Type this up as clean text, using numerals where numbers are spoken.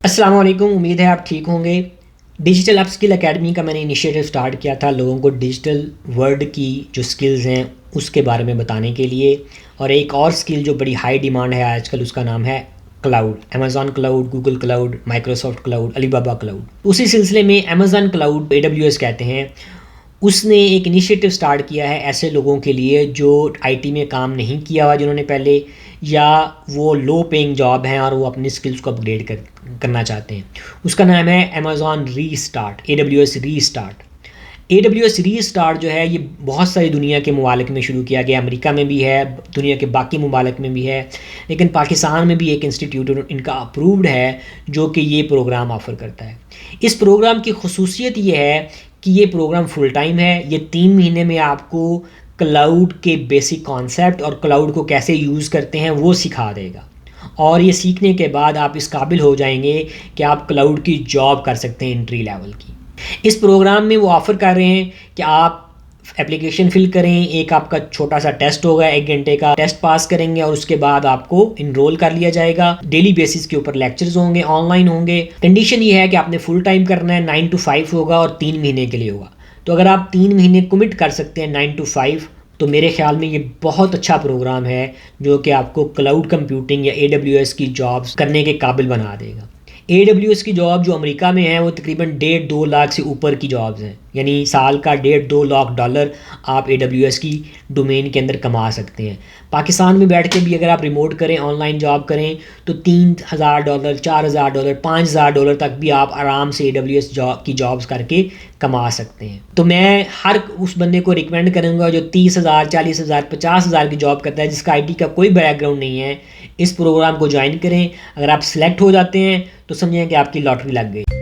السلام علیکم، امید ہے آپ ٹھیک ہوں گے۔ ڈیجیٹل اپ اسکل اکیڈمی کا میں نے انیشیٹو سٹارٹ کیا تھا لوگوں کو ڈیجیٹل ورلڈ کی جو سکلز ہیں اس کے بارے میں بتانے کے لیے، اور ایک اور سکل جو بڑی ہائی ڈیمانڈ ہے آج کل، اس کا نام ہے cloud. Amazon cloud, Google cloud, Microsoft cloud, Alibaba cloud. اسی سلسلے میں امیزون کلاؤڈ AWS کہتے ہیں، اس نے ایک انیشیٹو سٹارٹ کیا ہے ایسے لوگوں کے لیے جو آئی ٹی میں کام نہیں کیا ہوا جنہوں نے پہلے، یا وہ لو پینگ جاب ہیں اور وہ اپنی سکلز کو اپگریڈ کرنا چاہتے ہیں۔ اس کا نام ہے امیزون ری اسٹارٹ، AWS ری اسٹارٹ۔ AWS ری اسٹارٹ جو ہے یہ بہت ساری دنیا کے ممالک میں شروع کیا گیا، امریکہ میں بھی ہے، دنیا کے باقی ممالک میں بھی ہے، لیکن پاکستان میں بھی ایک انسٹیٹیوٹ ان کا اپرووڈ ہے جو کہ یہ پروگرام آفر کرتا ہے۔ اس پروگرام کی خصوصیت یہ ہے کہ یہ پروگرام فل ٹائم ہے۔ یہ 3 مہینے میں آپ کو کلاؤڈ کے بیسک کانسیپٹ اور کلاؤڈ کو کیسے یوز کرتے ہیں وہ سکھا دے گا، اور یہ سیکھنے کے بعد آپ اس قابل ہو جائیں گے کہ آپ کلاؤڈ کی جاب کر سکتے ہیں انٹری لیول کی۔ اس پروگرام میں وہ آفر کر رہے ہیں کہ آپ اپلیکیشن فل کریں، ایک آپ کا چھوٹا سا ٹیسٹ ہوگا، 1 گھنٹے کا ٹیسٹ پاس کریں گے اور اس کے بعد آپ کو انرول کر لیا جائے گا۔ ڈیلی بیسس کے اوپر لیکچرز ہوں گے، آن لائن ہوں گے۔ کنڈیشن یہ ہے کہ آپ نے فل ٹائم کرنا ہے، 9 to 5 ہوگا اور 3 مہینے کے لیے ہوگا۔ تو اگر آپ 3 مہینے کمٹ کر سکتے ہیں 9 to 5، تو میرے خیال میں یہ بہت اچھا پروگرام ہے جو کہ آپ کو کلاؤڈ کمپیوٹنگ یا AWS کی جابز کرنے کے قابل بنا دے گا۔ AWS کی جاب جو امریکہ میں ہیں وہ تقریباً 1.5-2 لاکھ سے اوپر کی جابز ہیں، یعنی سال کا 1.5-2 لاکھ ڈالر آپ AWS کی ڈومین کے اندر کما سکتے ہیں۔ پاکستان میں بیٹھ کے بھی اگر آپ ریموٹ کریں، آن لائن جاب کریں، تو $3,000، $4,000، $5,000 تک بھی آپ آرام سے AWS کی جابز کر کے کما سکتے ہیں۔ تو میں ہر اس بندے کو ریکمینڈ کروں گا جو 30,000، 40,000، 50,000 کی جاب کرتا ہے، جس کا IT کا کوئی بیک گراؤنڈ نہیں ہے، اس پروگرام کو جوائن کریں۔ اگر آپ سلیکٹ ہو جاتے ہیں تو سمجھیں کہ آپ کی لاٹری لگ گئی۔